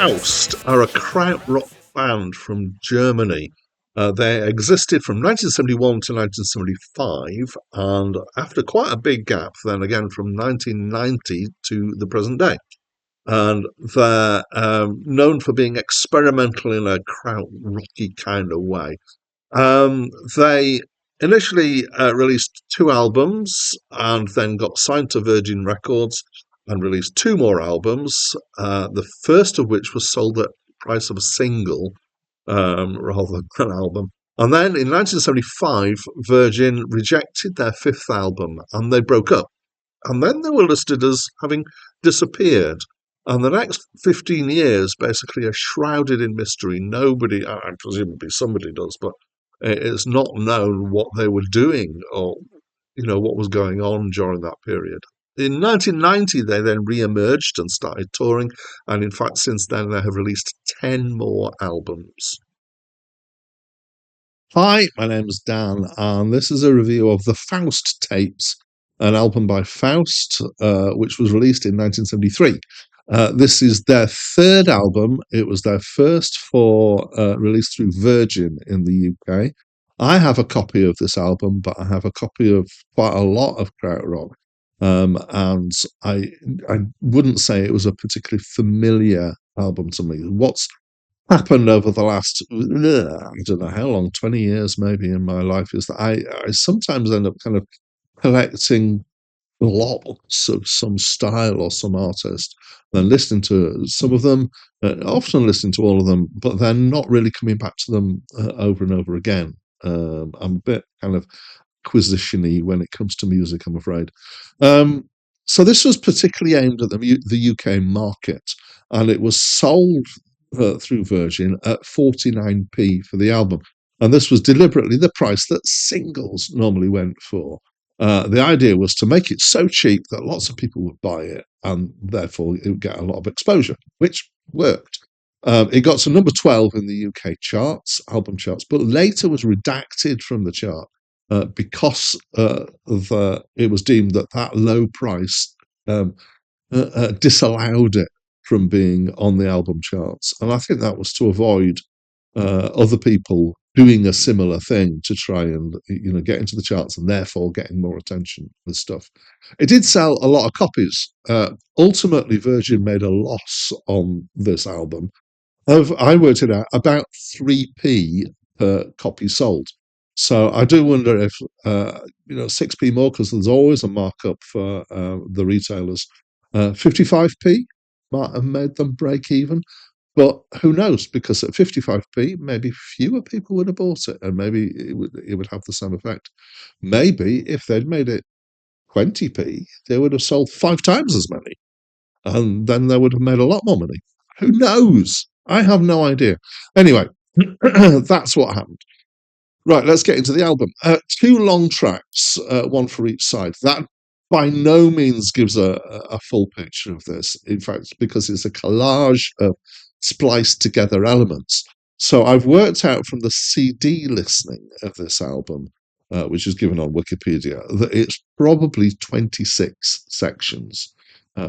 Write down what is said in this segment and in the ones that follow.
Faust are a krautrock band from Germany. They existed from 1971 to 1975, and after quite a big gap, then again from 1990 to the present day. And they're known for being experimental in a krautrocky kind of way. They initially released two albums and then got signed to Virgin Records and released two more albums, the first of which was sold at the price of a single rather than an album. And then in 1975, Virgin rejected their fifth album and they broke up. And then they were listed as having disappeared. And the next 15 years basically are shrouded in mystery. Nobody, presumably somebody does, but it's not known what they were doing or, what was going on during that period. In 1990, they then re-emerged and started touring, and in fact, since then, they have released 10 more albums. Hi, my name's Dan, and this is a review of the Faust tapes, an album by Faust, which was released in 1973. This is their third album. It was their first for release through Virgin in the UK. I have a copy of this album, but I have a copy of quite a lot of krautrock. And I wouldn't say it was a particularly familiar album to me. What's happened over the last, I don't know how long, 20 years maybe in my life, is that I sometimes end up kind of collecting lots of some style or some artist, then listening to some of them, often listening to all of them, but then not really coming back to them over and over again. I'm a bit kind of acquisition-y when it comes to music, I'm afraid. So this was particularly aimed at the UK market, and it was sold through Virgin at 49p for the album. And this was deliberately the price that singles normally went for. The idea was to make it so cheap that lots of people would buy it, and therefore it would get a lot of exposure, which worked. It got to number 12 in the UK charts, album charts, but later was redacted from the chart because it was deemed that low price disallowed it from being on the album charts. And I think that was to avoid other people doing a similar thing to try and get into the charts and therefore getting more attention with stuff. It did sell a lot of copies. Ultimately, Virgin made a loss on this album of, I worked it out, about 3p per copy sold. So I do wonder if 6p more, because there's always a markup for the retailers. 55p might have made them break even. But who knows? Because at 55p, maybe fewer people would have bought it, and maybe it would have the same effect. Maybe if they'd made it 20p, they would have sold 5 times as many, and then they would have made a lot more money. Who knows? I have no idea. Anyway, that's what happened. Right, let's get into the album. 2 long tracks, one for each side. That by no means gives a full picture of this. In fact, because it's a collage of spliced together elements. So I've worked out from the CD listening of this album, which is given on Wikipedia, that it's probably 26 sections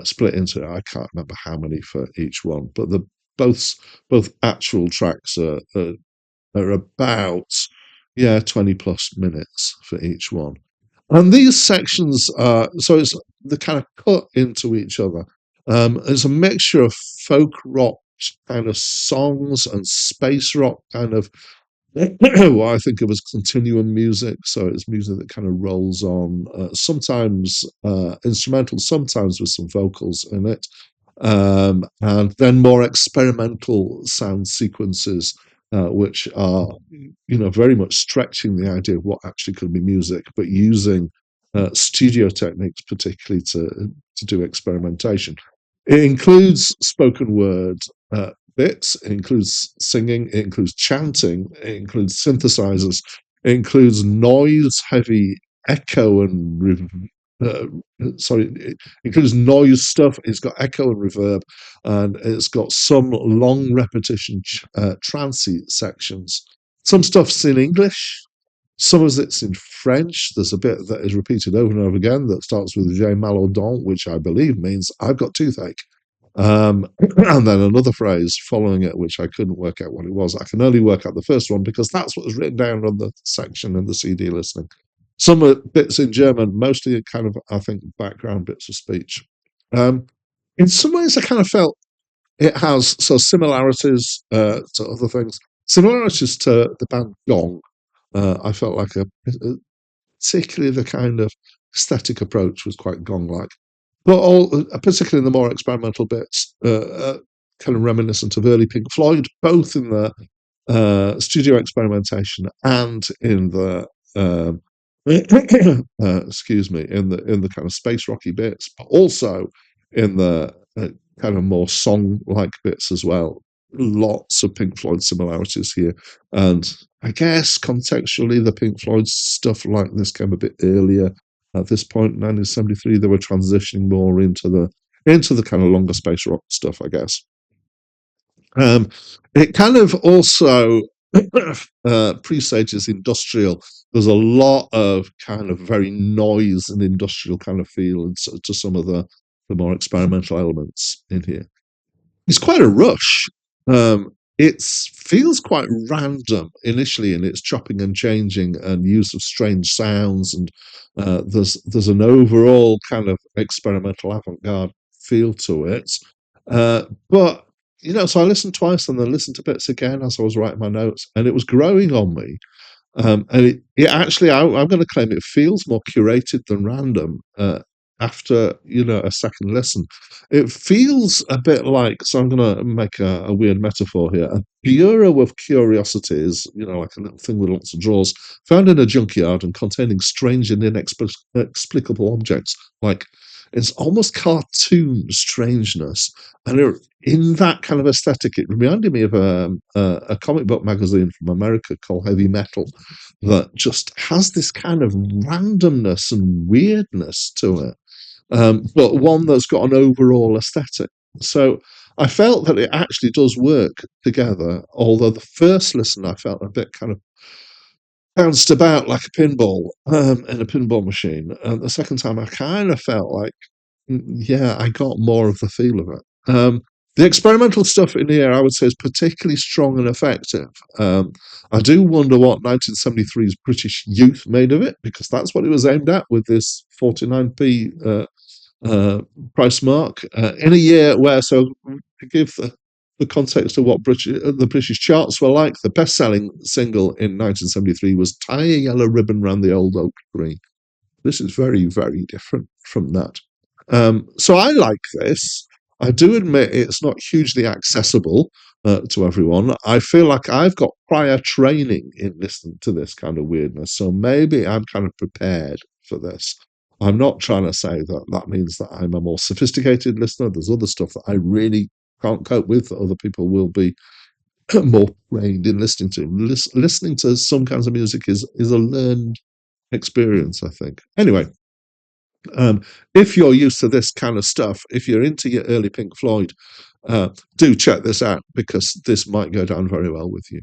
split into, I can't remember how many for each one, but both actual tracks are about 20 plus minutes for each one. And these sections so they're kind of cut into each other. It's a mixture of folk rock kind of songs and space rock kind of what I think of as continuum music. So it's music that kind of rolls on, sometimes instrumental, sometimes with some vocals in it, and then more experimental sound sequences, which are very much stretching the idea of what actually could be music, but using studio techniques particularly to do experimentation. It includes spoken word bits, it includes singing, it includes chanting, it includes synthesizers, it includes noise heavy echo and it includes noise stuff, it's got echo and reverb, and it's got some long repetition trancey sections. Some stuff's in English, some of it's in French. There's a bit that is repeated over and over again that starts with J'ai mal aux dents, which I believe means I've got toothache. And then another phrase following it, which I couldn't work out what it was. I can only work out the first one because that's what was written down on the section in the CD listening. Some bits in German, mostly kind of, I think, background bits of speech. Um, in some ways, I kind of felt it has so similarities to other things, similarities to the band Gong. I felt like particularly the kind of aesthetic approach was quite Gong-like, but particularly in the more experimental bits, kind of reminiscent of early Pink Floyd, both in the studio experimentation and in the excuse me, in the kind of space rocky bits, but also in the kind of more song like bits as well. Lots of Pink Floyd similarities here, and I guess contextually, the Pink Floyd stuff like this came a bit earlier. At this point, in 1973, they were transitioning more into the kind of longer space rock stuff, I guess. Um, it kind of also presages industrial. There's a lot of kind of very noise and industrial kind of feel to some of the more experimental elements in here. It's quite a rush. It feels quite random initially in its chopping and changing and use of strange sounds, and there's an overall kind of experimental avant-garde feel to it. But so I listened twice and then listened to bits again as I was writing my notes, and it was growing on me. And it actually, I'm going to claim it feels more curated than random after a second listen. It feels a bit like, so I'm going to make a weird metaphor here, a bureau of curiosities, like a little thing with lots of drawers, found in a junkyard and containing strange and inexplicable objects. Like it's almost cartoon strangeness, and in that kind of aesthetic, it reminded me of a comic book magazine from America called Heavy Metal that just has this kind of randomness and weirdness to it, but one that's got an overall aesthetic. So I felt that it actually does work together, although the first listen I felt a bit kind of bounced about like a pinball in a pinball machine. And the second time I kind of felt like, yeah, I got more of the feel of it. The experimental stuff in here, I would say, is particularly strong and effective. I do wonder what 1973's British youth made of it, because that's what it was aimed at with this 49p price mark in a year where, so to give the context of what the British charts were like, the best-selling single in 1973 was "Tie a Yellow Ribbon Round the Old Oak Tree." This is very, very different from that. So I like this. I do admit it's not hugely accessible to everyone. I feel like I've got prior training in listening to this kind of weirdness, so maybe I'm kind of prepared for this. I'm not trying to say that that means that I'm a more sophisticated listener. There's other stuff that I really can't cope with that other people will be more trained in listening to. Listening to some kinds of music is a learned experience, I think. Anyway, if you're used to this kind of stuff, if you're into your early Pink Floyd, do check this out because this might go down very well with you.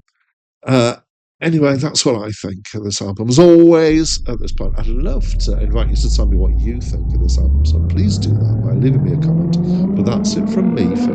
Uh, anyway, that's what I think of this album. As always, at this point, I'd love to invite you to tell me what you think of this album. So please do that by leaving me a comment. But that's it from me for